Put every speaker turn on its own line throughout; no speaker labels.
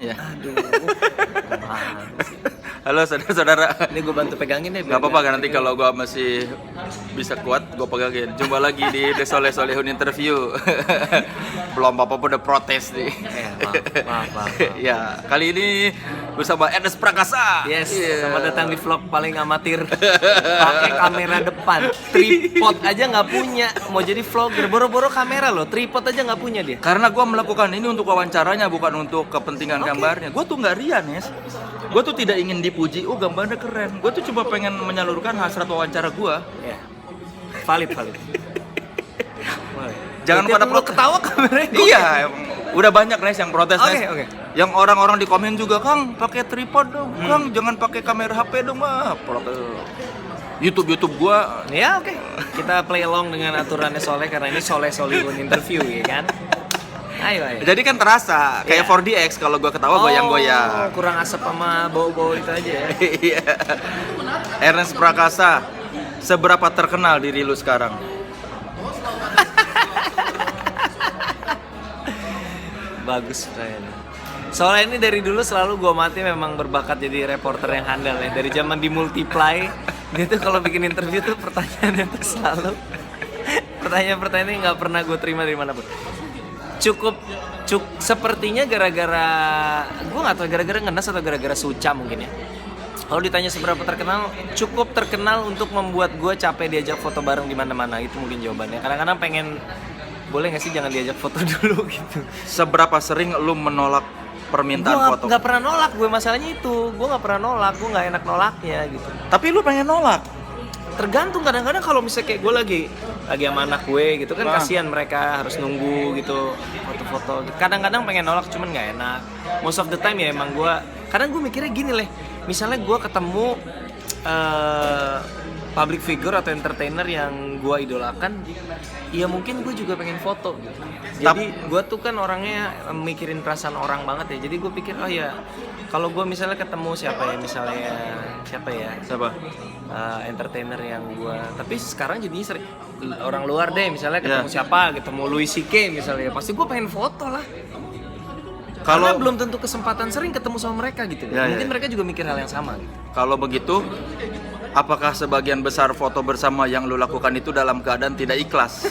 Ya.
Aduh.
Halo saudara-saudara.
Ini gue bantu pegangin deh.
Gak apa-apa kan nanti kalau gue masih bisa kuat gue pegangin. Jumpa lagi di The Soleh Solehun Interview. Belum apa-apa udah protes nih.
Maaf.
Ya, kali ini bersama Ernest Prakasa.
Yes, selamat datang di vlog paling amatir. Pakai kamera depan, tripod aja nggak punya. Mau jadi vlogger, boro-boro kamera loh, tripod aja nggak punya dia.
Karena gue melakukan ini untuk wawancaranya, bukan untuk kepentingan gambarnya. Gue tuh nggak rian, Yes. Gue tuh tidak ingin dipuji, oh gambarnya keren. Gue tuh cuma pengen menyalurkan hasrat wawancara gue.
Ya, valid.
Jangan pada
ketawa kameranya.
Iya, emang udah banyak Nes yang protes, Nes.
Oke.
Yang orang-orang di komen juga, Kang, pakai tripod dong. Kang, jangan pakai kamera HP dong, mah. Protes. YouTube gua.
Ya, oke. Kita play along dengan aturannya Soleh karena ini Solehun Interview ya kan. Ayo.
Jadi kan terasa kayak 4DX kalau gua ketawa goyang-goyang.
Kurang asap sama bau-bau itu aja ya.
Iya. Ernest Prakasa, seberapa terkenal diri lu sekarang?
Bagus pertanyaannya. Soalnya ini dari dulu selalu gue mati memang berbakat jadi reporter yang handal ya. Dari zaman di Multiply, dia tuh kalau bikin interview tuh pertanyaannya tuh selalu pertanyaan-pertanyaan nggak pernah gue terima dari manapun. Cukup sepertinya gara-gara gue nggak tahu gara-gara ngenes atau gara-gara suca mungkin ya. Kalau ditanya seberapa terkenal, cukup terkenal untuk membuat gue capek diajak foto bareng di mana-mana. Itu mungkin jawabannya. Kadang-kadang pengen, boleh nggak sih jangan diajak foto dulu gitu.
Seberapa sering lu menolak permintaan foto?
Gue nggak pernah nolak, gue masalahnya itu. Gue nggak pernah nolak, gue nggak enak nolaknya gitu.
Tapi lu pengen nolak?
Tergantung, kadang-kadang kalau misalnya kayak gue lagi sama anak gue gitu kan, kasihan mereka harus nunggu gitu foto-foto. Kadang-kadang pengen nolak cuman nggak enak. Most of the time ya emang gue. Kadang gue mikirnya gini leh. Misalnya gue ketemu public figure atau entertainer yang gue idolakan, ya mungkin gue juga pengen foto gitu. Jadi gue tuh kan orangnya mikirin perasaan orang banget ya. Jadi gue pikir oh ya kalau gue misalnya ketemu siapa entertainer yang gue, tapi sekarang jadinya sering orang luar deh, misalnya ketemu siapa, ketemu Louis C.K. misalnya, pasti gue pengen foto lah. Karena belum tentu kesempatan sering ketemu sama mereka gitu. Mungkin mereka juga mikir hal yang sama gitu.
Kalau begitu, apakah sebagian besar foto bersama yang lu lakukan itu dalam keadaan tidak ikhlas?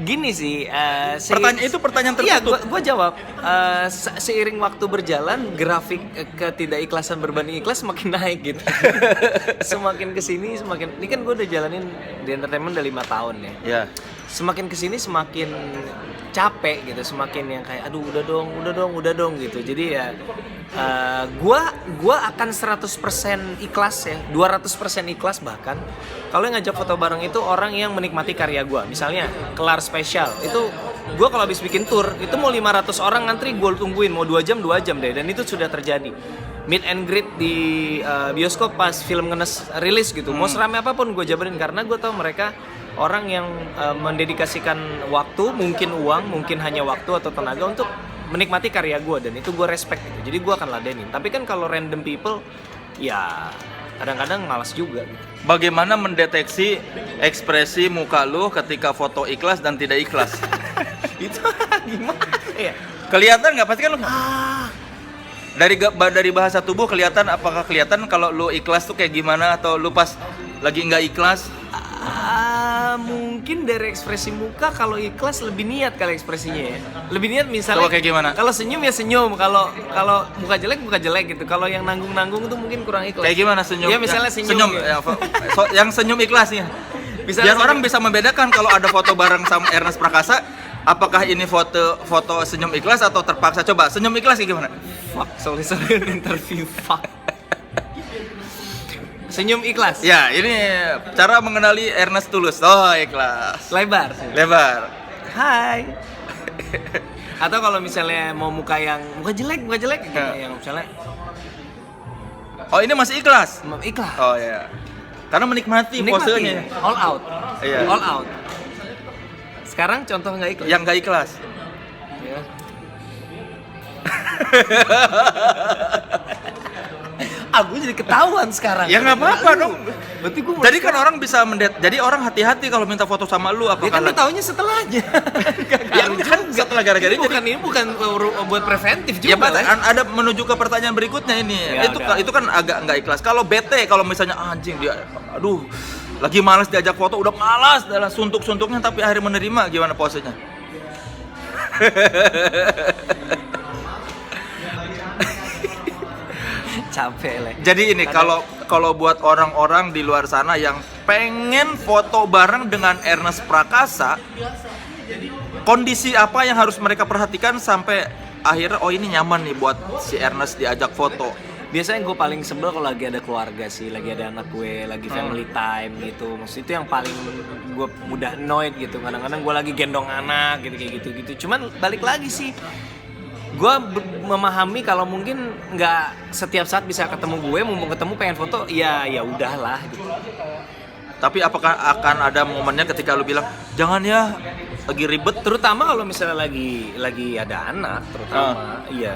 Gini sih,
pertanyaan tertutup.
Iya, gue jawab. Seiring waktu berjalan, grafik ketidakikhlasan berbanding ikhlas semakin naik gitu. Semakin kesini, ini kan gue udah jalanin di entertainment udah 5 tahun ya.
Ya.
Semakin kesini semakin capek gitu, semakin yang kayak aduh udah dong gitu. Jadi ya gua akan 100% ikhlas ya, 200% ikhlas bahkan kalau yang ngajak foto bareng itu orang yang menikmati karya gua. Misalnya kelar spesial itu gua kalau habis bikin tour itu mau 500 orang ngantri gua tungguin mau 2 jam deh, dan itu sudah terjadi. Meet and greet di bioskop pas film ngenes rilis gitu. Mau seramai apapun gue jabarin karena gue tahu mereka orang yang mendedikasikan waktu, mungkin uang, mungkin hanya waktu atau tenaga untuk menikmati karya gue, dan itu gue respect gitu. Jadi gue akan ladenin. Tapi kan kalau random people, ya kadang-kadang malas juga gitu.
Bagaimana mendeteksi ekspresi muka lu ketika foto ikhlas dan tidak ikhlas?
Itu gimana ya?
Kelihatan nggak? Pasti kan lu dari bahasa tubuh kelihatan, apakah kelihatan kalau lu ikhlas tuh kayak gimana, atau lu pas lagi nggak ikhlas?
Mungkin dari ekspresi muka, kalau ikhlas lebih niat kali ekspresinya ya. Lebih niat misalnya.
Coba kayak gimana?
Kalau senyum ya senyum, kalau muka jelek gitu. Kalau yang nanggung-nanggung itu mungkin kurang ikhlas.
Kayak gimana senyum?
Ya misalnya senyum.
Yang senyum ikhlasnya. Biar orang bisa membedakan kalau ada foto bareng sama Ernest Prakasa, apakah ini foto senyum ikhlas atau terpaksa? Coba senyum ikhlas kayak gimana?
Fuck, sorry interview fuck. Senyum ikhlas.
Ya, ini cara mengenali Ernest tulus. Oh, ikhlas.
Lebar. Hai. Atau kalau misalnya mau muka jelek gitu, yang misalnya
oh, ini masih ikhlas?
Ikhlas.
Oh iya. Karena menikmati posenya.
All out.
Iya.
All out. Sekarang contoh nggak ikhlas.
Yang nggak ikhlas.
Ya. Aku jadi ketahuan sekarang.
Ya nggak apa-apa dong.
Berarti gue
Jadi kan orang bisa jadi orang hati-hati kalau minta foto sama lu
dia
apakah
kan taunya setelahnya.
ya kan setelah gara-gara
ini bukan buat preventif
ya
juga.
ada menuju ke pertanyaan berikutnya ini.
Ya,
Itu kan agak nggak ikhlas. Kalau bete kalau misalnya anjing dia aduh lagi malas diajak foto udah malas adalah suntuk-suntuknya tapi akhirnya menerima gimana posenya?
Capek lah.
Jadi ini kalau buat orang-orang di luar sana yang pengen foto bareng dengan Ernest Prakasa, kondisi apa yang harus mereka perhatikan sampai akhirnya oh ini nyaman nih buat si Ernest diajak foto.
Biasanya gue paling sebel kalau lagi ada keluarga sih, lagi ada anak gue, lagi family time gitu. Maksud itu yang paling gue mudah annoyed gitu. Kadang-kadang gue lagi gendong anak gitu kayak gitu. Cuman balik lagi sih, gue memahami kalau mungkin nggak setiap saat bisa ketemu gue, mumpung ketemu pengen foto, ya udahlah gitu.
Tapi apakah akan ada momennya ketika lu bilang jangan ya lagi ribet?
Terutama kalau misalnya lagi ada anak,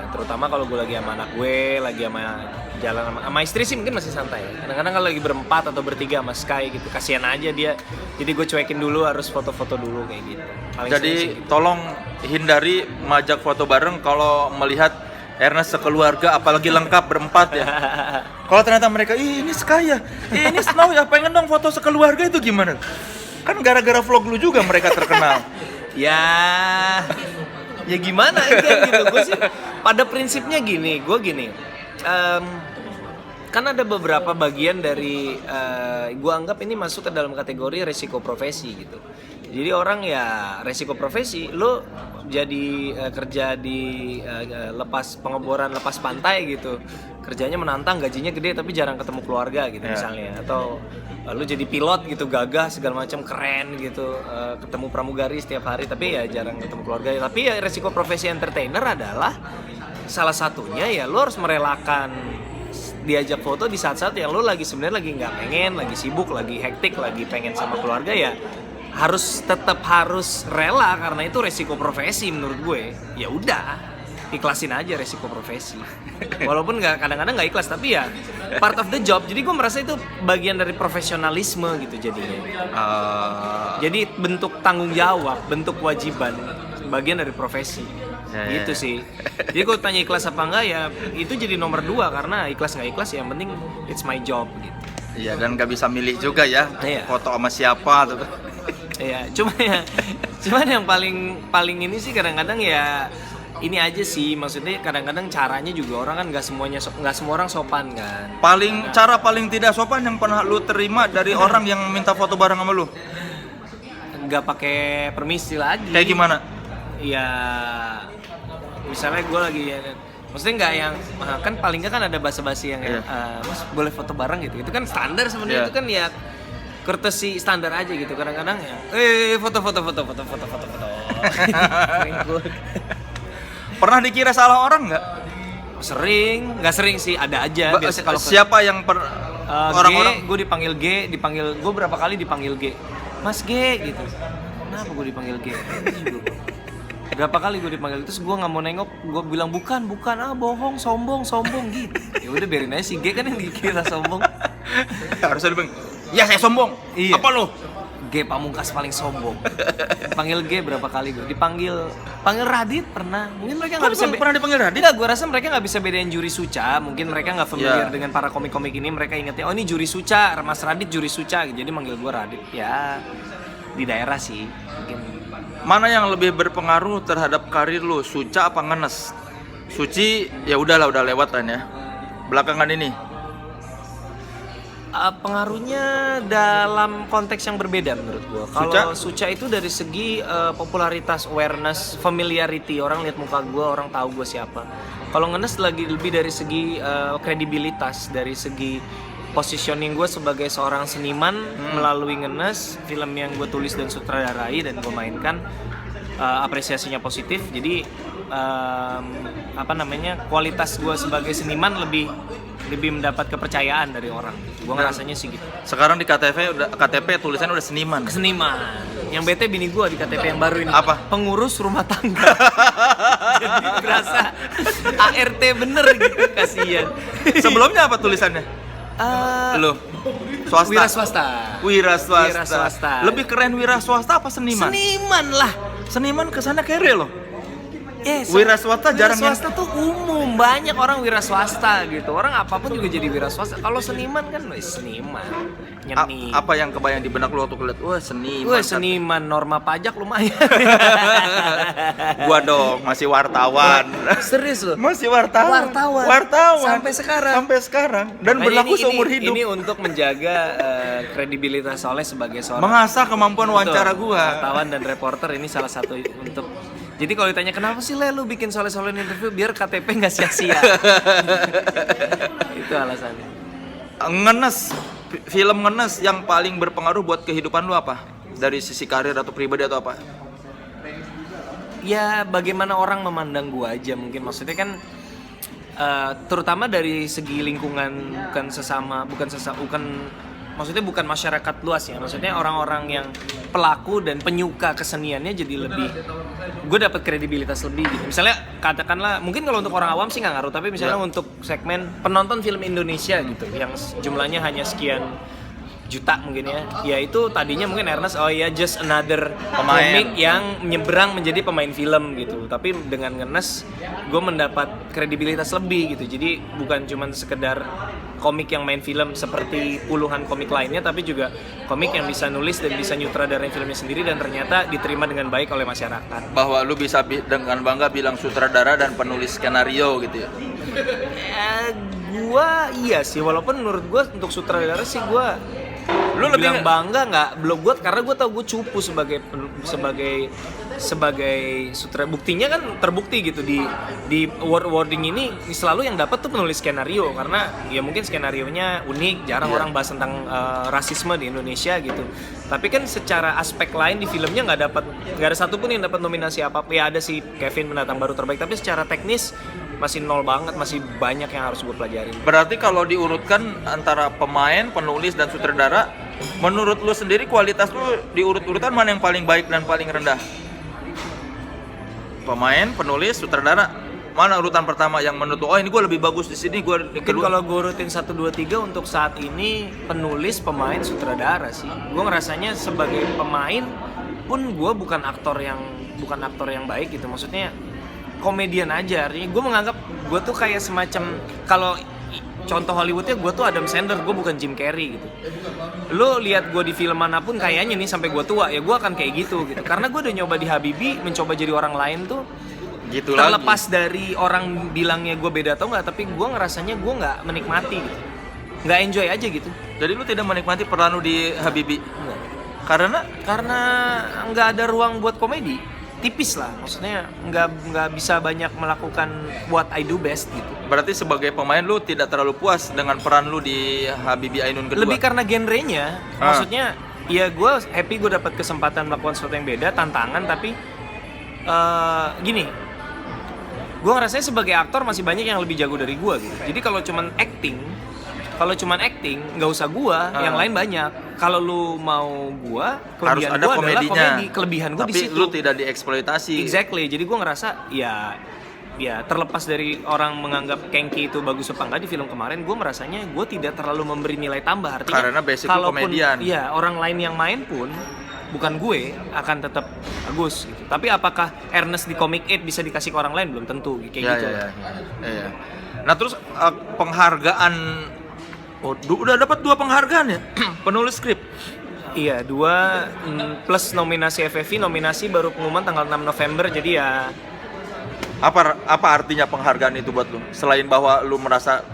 terutama kalau gue lagi sama anak gue, lagi sama jalan sama istri sih mungkin masih santai. Kadang-kadang kalau lagi berempat atau bertiga sama Sky gitu, kasihan aja dia. Jadi gue cuekin dulu, harus foto-foto dulu kayak gitu.
Jadi tolong hindari ngajak foto bareng kalau melihat Ernest sekeluarga, apalagi lengkap berempat ya. Kalau ternyata mereka, ini Sky ya, ini Snow ya, pengen dong foto sekeluarga itu gimana? Kan gara-gara vlog lu juga mereka terkenal.
ya gimana kan gitu. Gue sih pada prinsipnya gini, kan ada beberapa bagian dari gue anggap ini masuk ke dalam kategori resiko profesi gitu. Jadi orang ya resiko profesi, lo jadi kerja di pengeboran lepas pantai gitu, kerjanya menantang, gajinya gede tapi jarang ketemu keluarga gitu misalnya, atau lo jadi pilot gitu, gagah segala macam keren gitu, ketemu pramugari setiap hari tapi ya jarang ketemu keluarga. Tapi ya resiko profesi entertainer adalah salah satunya ya lo harus merelakan diajak foto di saat-saat yang lo lagi sebenarnya lagi nggak pengen, lagi sibuk, lagi hektik, lagi pengen sama keluarga, ya tetap harus rela karena itu resiko profesi menurut gue. Ya udah, ikhlasin aja resiko profesi. Walaupun kadang-kadang nggak ikhlas tapi ya part of the job. Jadi gue merasa itu bagian dari profesionalisme gitu jadinya. Jadi bentuk tanggung jawab, bentuk kewajiban, bagian dari profesi. Gitu sih. Jadi kalau tanya ikhlas apa enggak ya itu jadi nomor 2 karena ikhlas nggak ikhlas yang penting it's my job gitu.
Iya, dan nggak bisa milih juga ya foto sama siapa tuh.
Iya, cuman yang paling ini sih kadang-kadang ya ini aja sih, maksudnya kadang-kadang caranya juga orang kan nggak semua orang sopan kan.
Cara paling tidak sopan yang pernah lu terima dari orang yang minta foto bareng sama lu?
Nggak pakai permisi lagi.
Kayak gimana?
Ya misalnya gue lagi maksudnya nggak yang kan paling nggak kan ada basa-basi yang mas boleh foto bareng gitu, itu kan standar sebenarnya. Itu kan ya courtesy standar aja gitu. Kadang-kadang ya foto
pernah dikira salah orang nggak?
Nggak sering sih, ada aja. Biasanya kalau
siapa yang orang-orang
gue dipanggil gue berapa kali dipanggil G, Mas G gitu. Kenapa gue dipanggil G? Berapa kali gue dipanggil, terus gue nggak mau nengok, gue bilang bukan, bohong, sombong gitu. Ya udah biarin aja si G kan yang dikira sombong.
Harusnya dipanggil, ya saya sombong. Iya. Apa lo?
G Pamungkas paling sombong. Panggil G berapa kali gue panggil Radit pernah. Mungkin mereka nggak bisa
pernah dipanggil Radit.
Gue rasa mereka nggak bisa bedain Juri Suca. Mungkin mereka nggak familiar dengan para komik-komik ini. Mereka ingetnya oh ini Juri Suca, Mas Radit Juri Suca. Jadi manggil gue Radit. Ya di daerah sih mungkin.
Mana yang lebih berpengaruh terhadap karir lu, Suca apa Ngenes? Suci ya udahlah, udah lewat kan ya. Belakangan ini
pengaruhnya dalam konteks yang berbeda menurut gua. Kalau Suca itu dari segi popularitas, awareness, familiarity, orang lihat muka gua, orang tahu gua siapa. Kalau Ngenes lagi lebih dari segi kredibilitas, dari segi positioning gue sebagai seorang seniman melalui Ngenes, film yang gue tulis dan sutradarai dan gue mainkan, apresiasinya positif. Jadi kualitas gue sebagai seniman lebih mendapat kepercayaan dari orang. Gue ngerasanya sih gitu.
Sekarang di KTP tulisannya udah seniman.
Seniman. Yang bete bini gue di KTP yang baru ini.
Apa?
Pengurus rumah tangga. Jadi berasa ART bener gitu, kasihan.
Sebelumnya apa tulisannya? Lu swasta.
Wira swasta.
Wira swasta.
Wira swasta.
Lebih keren wira swasta apa seniman?
Seniman lah.
Seniman kesana kere loh.
Wira
swasta jarang
Wira swasta tuh umum, banyak orang wira swasta gitu. Orang apapun juga jadi wira swasta. Kalau seniman kan seniman. Nyeni.
Apa yang kebayang di benak lu waktu ngeliat, wah seniman.
Wah, seniman, norma pajak lumayan.
Gua dong masih wartawan.
Serius loh.
Masih wartawan.
Wartawan. Sampai sekarang.
Dan berlaku seumur hidup.
Ini untuk menjaga kredibilitas Soleh sebagai seorang
mengasah kemampuan wawancara gua.
Wartawan dan reporter ini salah satu untuk. Jadi kalau ditanya kenapa sih lu bikin Soleh interview biar KTP nggak sia-sia. Itu alasannya.
Film ngenes yang paling berpengaruh buat kehidupan lu apa? Dari sisi karir atau pribadi atau apa?
Ya bagaimana orang memandang gua aja mungkin, maksudnya kan terutama dari segi lingkungan, maksudnya bukan masyarakat luas ya, maksudnya orang-orang yang pelaku dan penyuka keseniannya jadi lebih, gue dapat kredibilitas lebih gitu. Misalnya katakanlah, mungkin kalau untuk orang awam sih nggak ngaruh, tapi misalnya untuk segmen penonton film Indonesia gitu, yang jumlahnya hanya sekian juta mungkin ya itu tadinya mungkin Ernest just another komik yang menyeberang menjadi pemain film gitu, tapi dengan ngenes gue mendapat kredibilitas lebih gitu. Jadi bukan cuma sekedar komik yang main film seperti puluhan komik lainnya, tapi juga komik yang bisa nulis dan bisa nyutradarain filmnya sendiri dan ternyata diterima dengan baik oleh masyarakat. Bahwa lu bisa dengan bangga bilang sutradara dan penulis skenario gitu ya? Gua iya sih, walaupun menurut gua untuk sutradara sih gua lu lebih bangga nggak, belum gue, karena gue tau gue cupu sebagai sutradara. Buktinya kan terbukti gitu di awarding ini selalu yang dapat tuh penulis skenario, karena ya mungkin skenarionya unik, jarang orang bahas tentang rasisme di Indonesia gitu. Tapi kan secara aspek lain di filmnya nggak ada satupun yang dapat nominasi apa-apa. Ya ada si Kevin pendatang baru terbaik, tapi secara teknis masih nol banget, masih banyak yang harus gue pelajarin. Berarti kalau diurutkan antara pemain, penulis, dan sutradara, menurut lu sendiri kualitas lu diurut-urutan mana yang paling baik dan paling rendah? Pemain, penulis, sutradara, mana urutan pertama yang menurut lu, oh ini gue lebih bagus di sini, gue kedua? Kalau gue urutin 1, 2, 3 untuk saat ini penulis, pemain, sutradara sih. Gue ngerasanya sebagai pemain pun gue bukan aktor yang baik gitu, maksudnya komedian aja. Artinya gue menganggap gue tuh kayak semacam, kalau contoh Hollywoodnya gue tuh Adam Sandler, gue bukan Jim Carrey gitu. Lo lihat gue di film manapun kayaknya nih sampai gue tua ya gue akan kayak gitu. Karena gue udah nyoba di Habibie mencoba jadi orang lain tuh gitu, terlepas lagi dari orang bilangnya gue beda atau nggak, tapi gue ngerasanya gue nggak menikmati gitu, nggak enjoy aja gitu. Jadi lo tidak menikmati peran lo di Habibie? Enggak. Karena nggak ada ruang buat komedi. Tipis lah, maksudnya nggak bisa banyak melakukan what I do best gitu. Berarti sebagai pemain lu tidak terlalu puas dengan peran lu di Habibie Ainun kedua? Lebih karena genrenya, maksudnya ya gue happy gue dapat kesempatan melakukan sesuatu yang beda, tantangan, tapi gini, gue ngerasanya sebagai aktor masih banyak yang lebih jago dari gue gitu. Jadi kalau cuman acting nggak usah gua, yang lain banyak. Kalau lu mau gua, kelebihan gua adalah komedi, kelebihan gua di situ. Tapi lu tidak dieksploitasi. Exactly. Jadi gua ngerasa ya terlepas dari orang menganggap Kengki itu bagus apa enggak di film kemarin, gua merasanya gua tidak terlalu memberi nilai tambah. Artinya karena basic komedian. Iya, orang lain yang main pun bukan gue akan tetap bagus gitu. Tapi apakah Ernest di Comic 8 bisa dikasih ke orang lain belum tentu kayak gitu. Iya. Nah, terus penghargaan, udah dapat 2 penghargaan ya? Penulis skrip? Iya, 2 plus nominasi FFI, nominasi baru pengumuman tanggal 6 November, jadi ya. Apa artinya penghargaan itu buat lu? Selain bahwa lu merasa,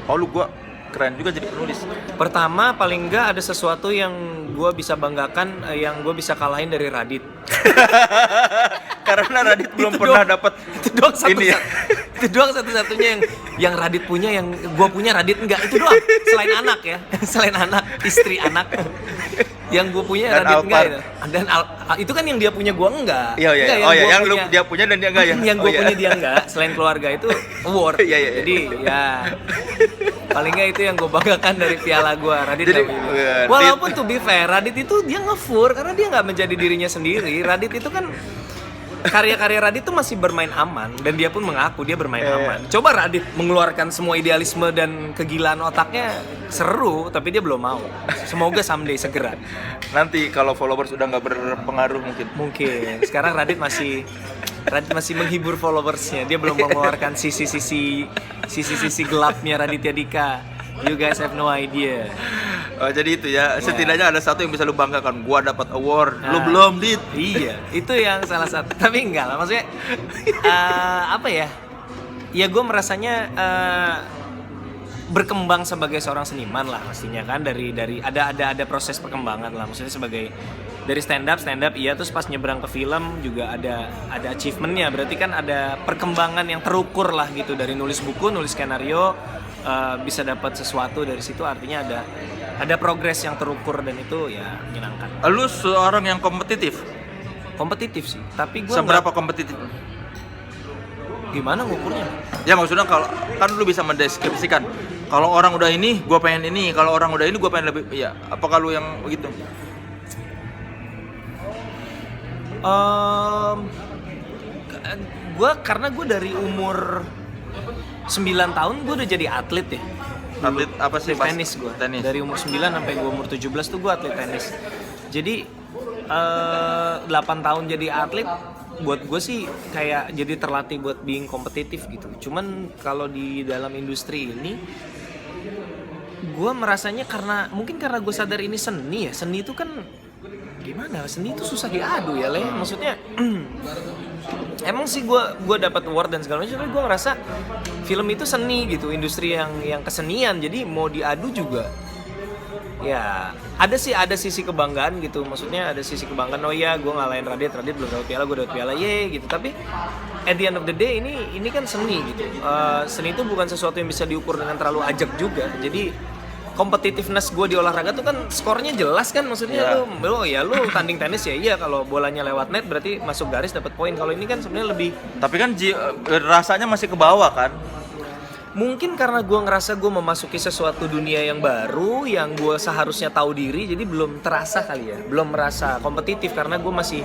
gua keren juga jadi penulis. Pertama, paling enggak ada sesuatu yang gua bisa banggakan, yang gua bisa kalahin dari Radit. Karena Radit belum pernah dapat itu doang itu doang satu-satunya yang Radit punya, yang gua punya Radit enggak, itu doang. Selain anak, istri, anak. Yang gue punya
Dan
Radit enggak
Alphard.
itu. Dan itu kan yang dia punya gue enggak.
Iya.
Enggak,
Oh ya,
gua
yang lu
punya-
dia punya dan dia enggak ya.
yang
Oh,
gue
iya.
punya dia enggak, selain keluarga itu award.
Iya.
Jadi ya paling enggak itu yang gue banggakan dari piala gue. Radit
Jadi,
nggak begini.
Radit-
Walaupun to be fair, Radit itu dia ngefur karena dia nggak menjadi dirinya sendiri. Radit itu kan karya-karya Radit tuh masih bermain aman dan dia pun mengaku dia bermain aman. Coba Radit mengeluarkan semua idealisme dan kegilaan otaknya seru, tapi dia belum mau. Semoga someday segera.
Nanti kalau followers udah nggak berpengaruh mungkin.
Mungkin. Sekarang Radit masih menghibur followersnya. Dia belum mengeluarkan sisi-sisi gelapnya Raditya Dika. You guys have no idea.
Oh, jadi itu ya, setidaknya ada satu yang bisa lu banggakan. Gua dapat award, lu
Nah.
belum, Dit.
Iya, itu yang salah satu. Tapi enggak lah, maksudnya apa ya? Ya gue merasanya berkembang sebagai seorang seniman lah pastinya kan dari ada proses perkembangan lah, maksudnya sebagai dari stand up iya, terus pas nyebrang ke film juga ada achievementnya, berarti kan ada perkembangan yang terukur lah gitu, dari nulis buku, nulis skenario bisa dapat sesuatu dari situ, artinya ada progres yang terukur dan itu ya menyenangkan.
Lu seorang yang kompetitif.
Kompetitif sih, tapi gue
Seberapa kompetitif?
gimana ngukurnya?
Ya maksudnya kalau kan lu bisa mendeskripsikan. Kalau orang udah ini, gua pengen ini. Kalau orang udah ini, gua pengen lebih. Ya, apakah lu yang begitu?
Karena gue dari umur 9 tahun gue udah jadi atlet ya.
Atlet apa sih? Pas?
Tenis gue.
Tenis.
Dari umur 9 sampai gue umur 17 tuh gue atlet tenis. Jadi 8 tahun jadi atlet buat gue sih kayak jadi terlatih buat being kompetitif gitu. Cuman kalau di dalam industri ini gue merasanya mungkin karena gue sadar ini seni ya. Seni itu kan gimana? Seni itu susah diadu ya, Le. Maksudnya emang sih gue dapat award dan segala macam, tapi gue ngerasa film itu seni gitu, industri yang kesenian, jadi mau diadu juga ya ada sisi kebanggaan gitu, maksudnya ada sisi kebanggaan, oh iya gue ngalahin Radit belum dapat piala, gue dapat piala, ye gitu. Tapi at the end of the day ini kan seni gitu. Seni itu bukan sesuatu yang bisa diukur dengan terlalu ajak juga, jadi competitiveness gue di olahraga tuh kan skornya jelas kan, maksudnya lu tanding tenis ya iya, kalau bolanya lewat net berarti masuk garis dapat poin. Kalau ini kan sebenarnya lebih,
Tapi kan rasanya masih ke bawah kan?
mungkin karena gue ngerasa gue memasuki sesuatu dunia yang baru yang gue seharusnya tahu diri, jadi belum terasa kali ya, belum merasa kompetitif karena gue masih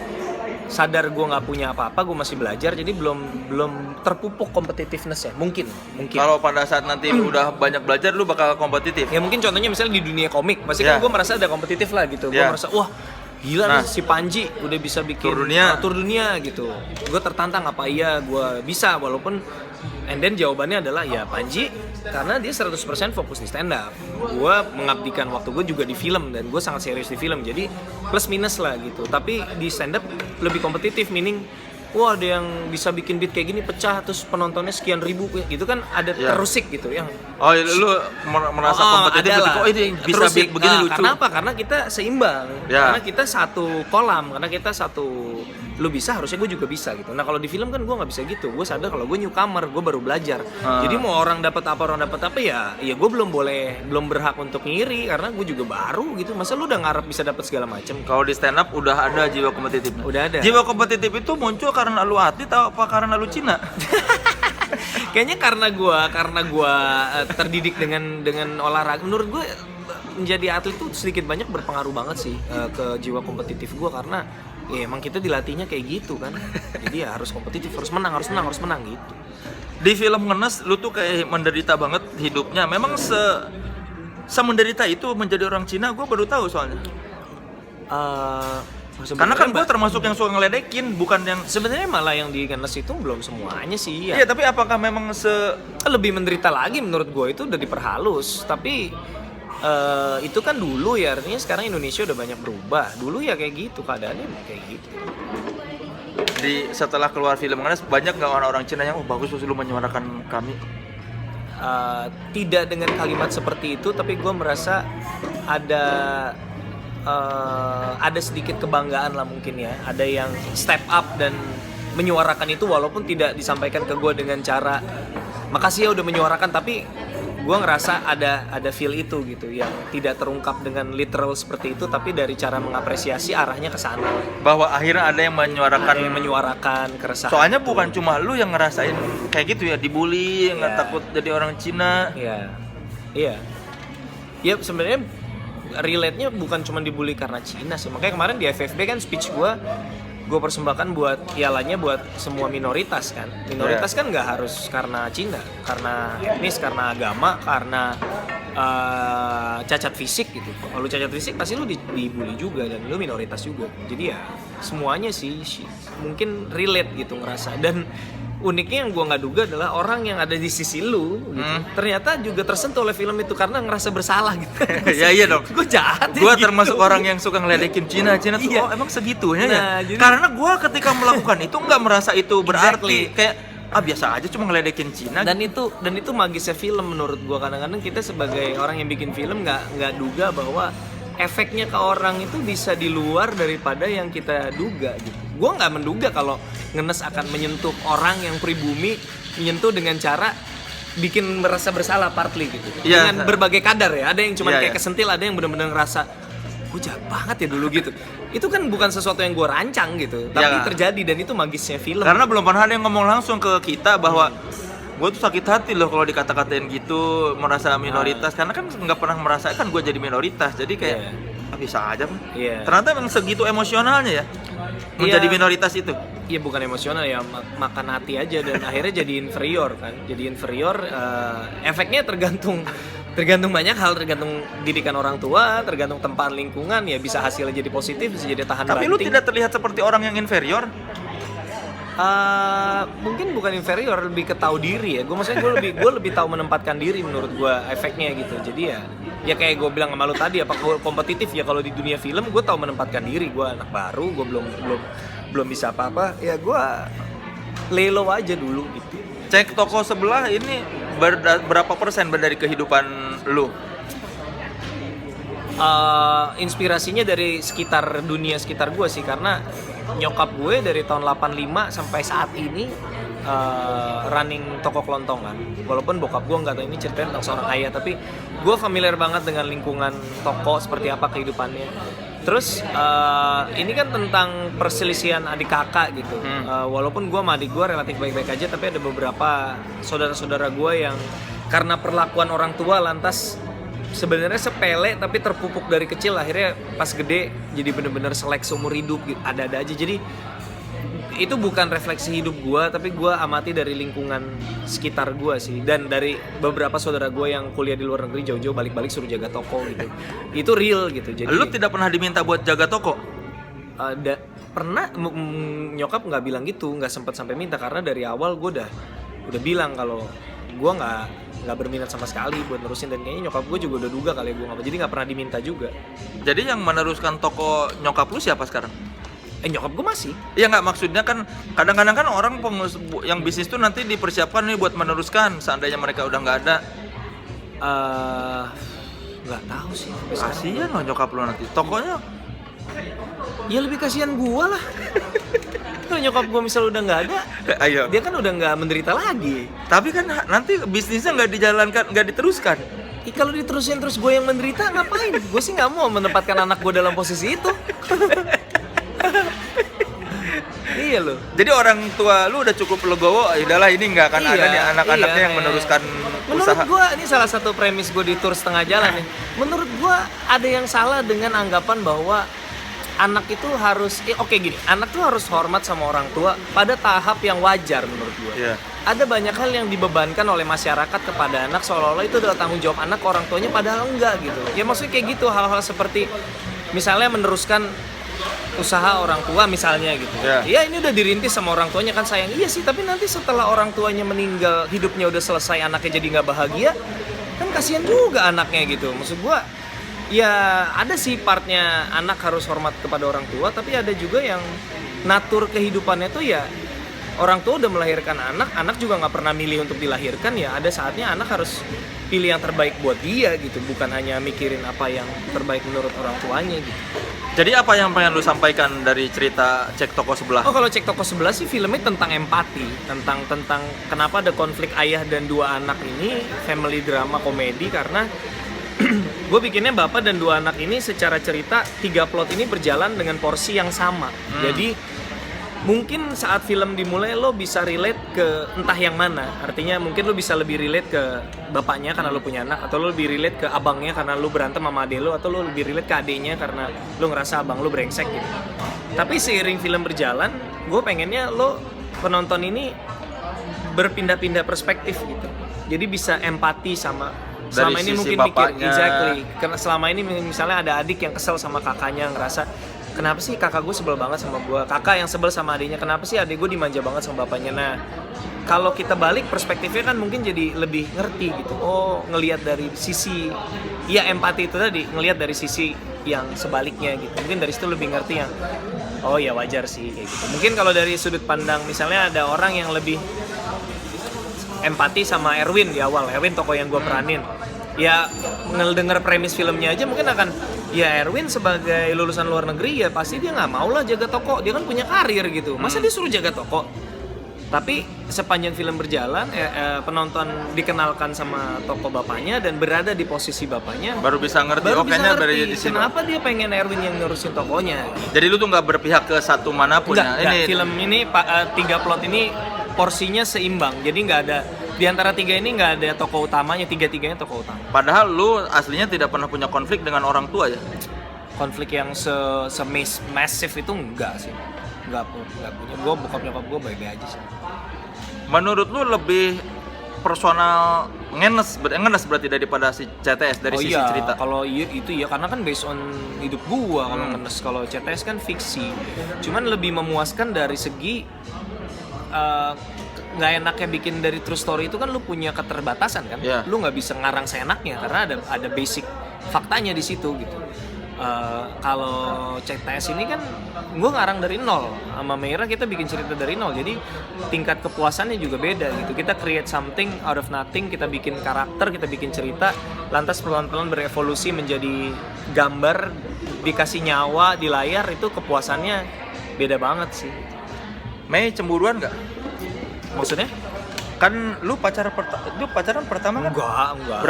sadar gue nggak punya apa-apa, gue masih belajar, jadi belum terpupuk competitiveness ya, mungkin.
Kalau pada saat nanti udah banyak belajar, lu bakal kompetitif.
Ya mungkin contohnya misalnya di dunia komik, pasti kan gue merasa ada kompetitif lah gitu. Gue merasa wah gila nih si Panji udah bisa bikin tur dunia gitu. Gue tertantang apa iya gue bisa, walaupun and then jawabannya adalah ya Panji karena dia 100% fokus di stand up. Gue mengabdikan waktu gue juga di film dan gue sangat serius di film. Jadi plus minus lah gitu. Tapi di stand up lebih kompetitif, meaning wah ada yang bisa bikin beat kayak gini pecah terus penontonnya sekian ribu gitu kan, ada terusik gitu yang
Oh, lu merasa kompetitif ketika ini bisa
terusik.
begini lucu.
Kenapa? Karena kita seimbang. Karena kita satu kolam, karena kita satu, lu bisa harusnya gue juga bisa gitu. Nah kalau di film kan gue nggak bisa gitu. Gue sadar kalau gue newcomer, gue baru belajar. Jadi mau orang dapat apa ya gue belum berhak untuk ngiri karena gue juga baru gitu. Masa lu udah ngarep bisa dapat segala macam?
Kalau di stand up udah ada jiwa kompetitif.
Udah ada.
Jiwa kompetitif itu muncul karena lu atlet atau apa karena lu Cina?
Kayaknya karena gua terdidik dengan olahraga. Menurut gue menjadi atlet tuh sedikit banyak berpengaruh banget sih ke jiwa kompetitif gue, karena ya emang kita dilatihnya kayak gitu kan. Jadi ya harus kompetitif, harus menang gitu.
Di film Ngenes lu tuh kayak menderita banget hidupnya. Memang semenderita itu menjadi orang Cina, gue baru tahu soalnya. Karena kan gue termasuk yang suka ngeledekin, bukan yang
sebenarnya malah yang di Ngenes itu belum semuanya sih ya.
Iya, tapi apakah memang
lebih menderita lagi menurut gue, itu udah diperhalus. Tapi itu kan dulu ya, artinya sekarang Indonesia udah banyak berubah. Dulu ya kayak gitu, keadaannya kayak gitu.
Setelah keluar film Ngenes, banyak nggak orang-orang Cina yang bagus lu menyuarakan kami?
Tidak dengan kalimat seperti itu, tapi gue merasa ada sedikit kebanggaan lah mungkin ya. Ada yang step up dan menyuarakan itu walaupun tidak disampaikan ke gue dengan cara makasih ya udah menyuarakan, tapi gue ngerasa ada feel itu gitu yang tidak terungkap dengan literal seperti itu, tapi dari cara mengapresiasi arahnya ke sana.
Bahwa akhirnya ada yang
menyuarakan keresahan.
Soalnya bukan cuma lu yang ngerasain kayak gitu ya, dibully, nggak takut jadi orang Cina.
Iya. Ya sebenarnya relate-nya bukan cuma dibully karena Cina sih. Makanya kemarin di FFB kan speech gue persembahkan buat pialanya buat semua minoritas kan. Minoritas kan nggak harus karena Cina, karena etnis, karena agama, karena cacat fisik gitu. Kalau lu cacat fisik pasti lu dibully juga dan lu minoritas juga. Jadi ya semuanya sih mungkin relate gitu ngerasa. Dan uniknya yang gue nggak duga adalah orang yang ada di sisi lu gitu, ternyata juga tersentuh oleh film itu karena ngerasa bersalah gitu.
Iya dong.
Gue jahat.
Gue termasuk orang yang suka ngeledekin Cina tuh.
Iya.
Oh emang segitunya ya.
Jadi,
karena gue ketika melakukan itu nggak merasa itu berarti. Kayak biasa aja cuma ngeledekin Cina.
Dan itu magisnya film menurut gue. Kadang-kadang kita sebagai orang yang bikin film nggak duga bahwa efeknya ke orang itu bisa di luar daripada yang kita duga gitu. Gue nggak menduga kalau Ngenes akan menyentuh orang yang pribumi, menyentuh dengan cara bikin merasa bersalah partly gitu. Dengan berbagai kadar ya. Ada yang cuma kayak kesentil, ada yang benar-benar ngerasa gue jahat banget ya dulu gitu. Itu kan bukan sesuatu yang gue rancang gitu, tapi terjadi dan itu magisnya film.
Karena belum pernah ada yang ngomong langsung ke kita bahwa gue tuh sakit hati loh kalau dikata-katain gitu, merasa minoritas. Karena kan nggak pernah merasakan gue jadi minoritas, jadi kayak bisa aja. Ternyata memang segitu emosionalnya ya menjadi minoritas itu.
Iya bukan emosional ya, makan hati aja dan akhirnya jadi inferior kan. Jadi inferior, efeknya tergantung banyak hal, tergantung didikan orang tua, tergantung tempat lingkungan, ya bisa hasilnya jadi positif, bisa jadi tahan banting.
Tapi lu tidak terlihat seperti orang yang inferior.
Mungkin bukan inferior, lebih ke tahu diri ya. Gue lebih tahu menempatkan diri menurut gue efeknya gitu. Jadi ya kayak gue bilang sama lu tadi, apa kompetitif ya kalau di dunia film gue tahu menempatkan diri. Gue anak baru, gue belum bisa apa-apa. Ya gue lelo aja dulu gitu.
Cek toko sebelah ini berapa persen dari kehidupan lu?
Inspirasinya dari dunia sekitar gue sih, karena nyokap gue dari tahun 85 sampai saat ini running toko kelontongan. Walaupun bokap gue nggak tahu ini ceritain tentang seorang ayah, tapi gue familiar banget dengan lingkungan toko, seperti apa kehidupannya. Terus ini kan tentang perselisihan adik kakak gitu. Walaupun gue sama adik gue relatif baik-baik aja, tapi ada beberapa saudara-saudara gue yang karena perlakuan orang tua lantas sebenarnya sepele tapi terpupuk dari kecil, akhirnya pas gede jadi bener-bener selek seumur hidup gitu. Ada-ada aja. Jadi itu bukan refleksi hidup gue, tapi gue amati dari lingkungan sekitar gue sih, dan dari beberapa saudara gue yang kuliah di luar negeri jauh-jauh balik-balik suruh jaga toko gitu. Itu real gitu. Jadi
lu tidak pernah diminta buat jaga toko?
Pernah, nyokap nggak bilang gitu, nggak sempat sampai minta, karena dari awal gue udah bilang kalau gue nggak berminat sama sekali buat nerusin, dan kayaknya nyokap gue juga udah duga kali gue nggak, jadi nggak pernah diminta juga.
Jadi yang meneruskan toko nyokap lu siapa sekarang?
Nyokap gue masih.
Iya nggak, maksudnya kan kadang-kadang kan orang yang bisnis tuh nanti dipersiapkan nih buat meneruskan seandainya mereka udah nggak ada.
Nggak tahu sih.
Kasian loh nyokap lu nanti. Tokonya?
Ya lebih kasihan gue lah. Kalau nyokap gue misal udah nggak ada, dia kan udah nggak menderita lagi.
Tapi kan nanti bisnisnya nggak dijalankan, nggak diteruskan.
Kalau diterusin terus gue yang menderita ngapain? Gue sih nggak mau menempatkan anak gue dalam posisi itu. Iya loh. Jadi orang tua lu udah cukup legowo, udahlah ini nggak akan ada nih anak-anaknya yang meneruskan usaha. Menurut gua ini salah satu premis gue di tour setengah jalan nih. Menurut gua ada yang salah dengan anggapan bahwa anak itu harus gini, anak tuh harus hormat sama orang tua pada tahap yang wajar menurut gua. Yeah. Ada banyak hal yang dibebankan oleh masyarakat kepada anak seolah-olah itu adalah tanggung jawab anak ke orang tuanya, padahal enggak gitu. Ya maksudnya kayak gitu, hal-hal seperti misalnya meneruskan usaha orang tua misalnya gitu. Iya, ini udah dirintis sama orang tuanya kan sayang. Iya sih, tapi nanti setelah orang tuanya meninggal, hidupnya udah selesai, anaknya jadi nggak bahagia, kan kasihan juga anaknya gitu. Maksud gua, ya ada sih partnya anak harus hormat kepada orang tua, tapi ada juga yang natur kehidupannya tuh ya orang tua udah melahirkan anak juga nggak pernah milih untuk dilahirkan, ya ada saatnya anak harus pilih yang terbaik buat dia gitu, bukan hanya mikirin apa yang terbaik menurut orang tuanya gitu.
Jadi apa yang pengen lu sampaikan dari cerita Cek Toko Sebelah?
Oh, kalau Cek Toko Sebelah sih filmnya tentang empati, tentang kenapa ada konflik ayah dan dua anak ini, family drama komedi, karena gue bikinnya bapak dan dua anak ini secara cerita 3 plot ini berjalan dengan porsi yang sama. Jadi mungkin saat film dimulai lo bisa relate ke entah yang mana. Artinya mungkin lo bisa lebih relate ke bapaknya karena lo punya anak, atau lo lebih relate ke abangnya karena lo berantem sama adek lo, atau lo lebih relate ke adeknya karena lo ngerasa abang lo brengsek gitu. Tapi seiring film berjalan, gue pengennya lo penonton ini berpindah-pindah perspektif gitu. Jadi bisa empati sama selama
dari
ini
sisi
mungkin
bapaknya.
mikir exactly. Karena selama ini misalnya ada adik yang kesel sama kakaknya, ngerasa kenapa sih kakak gue sebel banget sama gue, kakak yang sebel sama adiknya, kenapa sih adik gue dimanja banget sama bapaknya. Nah, kalau kita balik perspektifnya kan mungkin jadi lebih ngerti gitu. Oh, ngelihat dari sisi, ya empati itu tadi, ngelihat dari sisi yang sebaliknya gitu. Mungkin dari situ lebih ngerti yang, oh ya wajar sih kayak gitu. Mungkin kalau dari sudut pandang misalnya ada orang yang lebih empati sama Erwin di awal, Erwin tokoh yang gue peranin, ya ngedenger premis filmnya aja mungkin akan, ya Erwin sebagai lulusan luar negeri ya pasti dia nggak mau lah jaga toko, dia kan punya karir gitu, masa dia suruh jaga toko. Tapi sepanjang film berjalan, penonton dikenalkan sama toko bapaknya dan berada di posisi bapaknya,
Baru bisa ngerti,
baru
oh
bisa
kayaknya
ngerti
berada di sini.
kenapa dia pengen Erwin yang ngurusin tokonya.
Jadi lu tuh nggak berpihak ke satu manapun ya?
Enggak, film ini 3 plot ini porsinya seimbang, jadi nggak ada di antara 3 ini nggak ada tokoh utamanya, 3-3-nya tokoh utama.
Padahal lu aslinya tidak pernah punya konflik dengan orang tua ya?
Konflik yang massive itu enggak sih, nggak punya. Gue bokap nyokap gue baik-baik aja sih.
Menurut lu lebih personal ngenes berarti daripada si CTS dari sisi cerita?
Kalau itu ya karena kan based on hidup gua. Kalau ngenes, kalau CTS kan fiksi. Cuman lebih memuaskan dari segi nggak enaknya bikin dari true story itu kan lu punya keterbatasan kan.
Yeah.
Lu nggak bisa ngarang seenaknya karena ada basic faktanya di situ gitu. Kalau CTS ini kan gue ngarang dari nol, sama Meira kita bikin cerita dari nol, jadi tingkat kepuasannya juga beda gitu. Kita create something out of nothing, kita bikin karakter, kita bikin cerita, lantas pelan-pelan berevolusi menjadi gambar, dikasih nyawa di layar, itu kepuasannya beda banget sih.
Mei cemburuan nggak?
Maksudnya?
Kan lu pacaran pertama kan?
Enggak.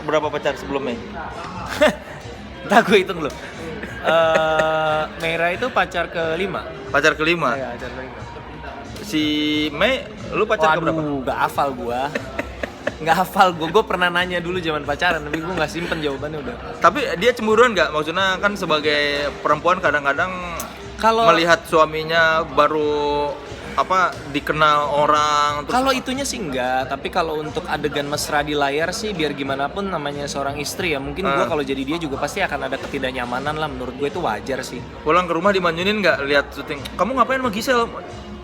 Berapa pacar sebelum Mei?
Ntar gue hitung loh. Meira itu pacar kelima.
Pacar kelima.
Ya, pacar kelima.
Si Mei, lu pacar keberapa?
Gak hafal gua. Nggak hafal gue pernah nanya dulu zaman pacaran, tapi gue nggak simpen jawabannya udah.
Tapi dia cemburuan nggak? Maksudnya kan sebagai perempuan kadang-kadang
Kalau
melihat suaminya baru dikenal orang.
Kalau itunya sih enggak, tapi kalau untuk adegan mesra di layar sih biar gimana pun namanya seorang istri ya, mungkin gue kalau jadi dia juga pasti akan ada ketidaknyamanan lah, menurut gue itu wajar sih.
Pulang ke rumah dimanyunin nggak lihat syuting? Kamu ngapain sama Gisel?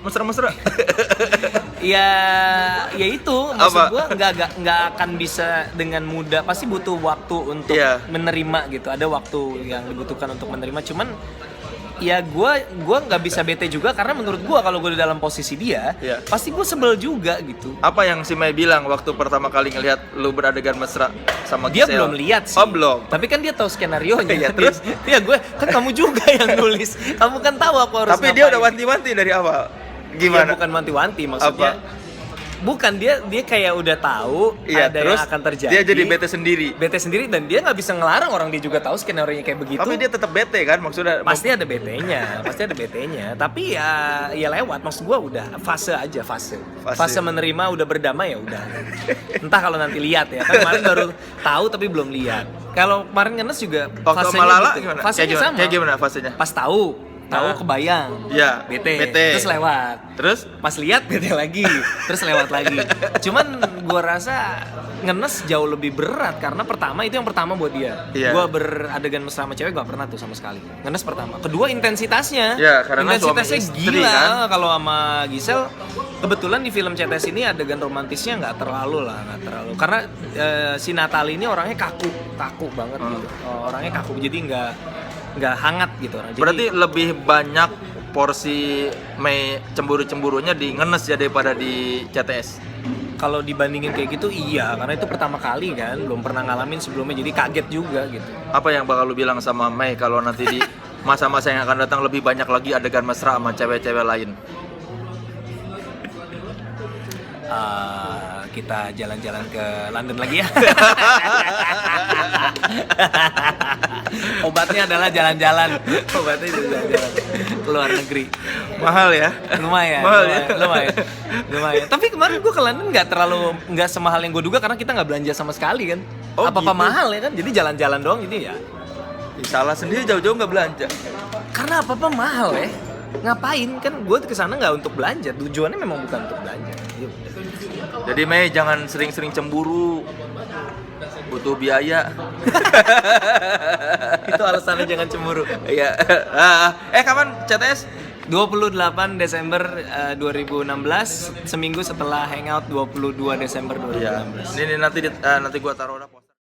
Mesra-mesra?
Ya itu maksud gue nggak akan bisa dengan mudah, pasti butuh waktu untuk menerima gitu, ada waktu yang dibutuhkan untuk menerima. Cuman ya gue nggak bisa bete juga karena menurut gue kalau gue di dalam posisi dia pasti gue sebel juga gitu.
Apa yang si Mei bilang waktu pertama kali ngelihat lu beradegan mesra sama
Dia
Gisel?
belum lihat sih.
Oh belum.
Tapi kan dia tahu skenarionya.
Ya, terus?
Iya gue kan, kamu juga yang nulis. Kamu kan tahu aku harus
Tapi
ngapain.
dia udah wanti-wanti dari awal. Gimana?
Ya, bukan wanti-wanti maksudnya. Bukan, dia kayak udah tahu ada
terus
yang akan terjadi.
Dia jadi bete sendiri.
Dan dia nggak bisa ngelarang orang, dia juga tahu skenarionya kayak begitu.
Tapi dia tetap bete kan maksudnya.
Pasti ada BT-nya. Tapi ya lewat, maksud gua udah fase menerima, udah berdamai ya udah. Entah kalau nanti lihat ya. Kan kemarin baru tahu tapi belum lihat. Kalau kemarin Ngenes juga
waktu
fasenya
Malala
gitu.
gimana?
Fasenya sama.
Kayak gimana fasenya?
Pas tahu kebayang.
Iya,
bete.
bete.
Terus lewat.
Terus
Pas lihat bete lagi. Terus lewat lagi. Cuman gua rasa Ngenes jauh lebih berat karena pertama itu yang pertama buat dia.
Iya.
Gua beradegan mesra sama cewek gak pernah tuh sama sekali. Ngenes pertama. Kedua intensitasnya.
Ya, karena
intensitasnya
suami istri,
gila
kan?
kalau sama Gisel. Kebetulan di film CTS ini adegan romantisnya nggak terlalu. Karena si Natalie ini orangnya kaku banget gitu. Orangnya kaku, jadi nggak hangat gitu. Jadi,
berarti lebih banyak porsi Mei cemburu-cemburunya di Ngenes ya daripada di CTS.
kalau dibandingin kayak gitu iya, karena itu pertama kali kan, belum pernah ngalamin sebelumnya, jadi kaget juga gitu.
Apa yang bakal lu bilang sama Mei kalau nanti di masa-masa yang akan datang lebih banyak lagi adegan mesra sama cewek-cewek lain.
Kita jalan-jalan ke London lagi ya. Obatnya adalah jalan-jalan. Obatnya adalah jalan-jalan ke luar negeri.
Mahal ya?
Lumayan.
Mahal ya?
Lumayan. Tapi kemarin gue ke London nggak semahal yang gue duga karena kita nggak belanja sama sekali kan.
Oh,
Apa-apa
gitu?
mahal ya kan. Jadi jalan-jalan doang jadi ya.
Salah sendiri jauh-jauh nggak belanja.
Karena apa-apa mahal ya. Ngapain kan gue kesana nggak untuk belanja. Tujuannya memang bukan untuk belanja. Ya udah.
Jadi Mei jangan sering-sering cemburu. Butuh biaya.
Itu alasannya jangan cemburu.
Iya. Kapan CTS?
28 Desember 2016, seminggu setelah hangout 22 Desember 2016.
Iya. Ini nanti gua taruh poster.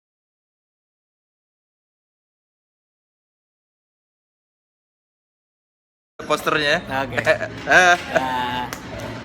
Posternya.
Oke.
Eh.
Nah,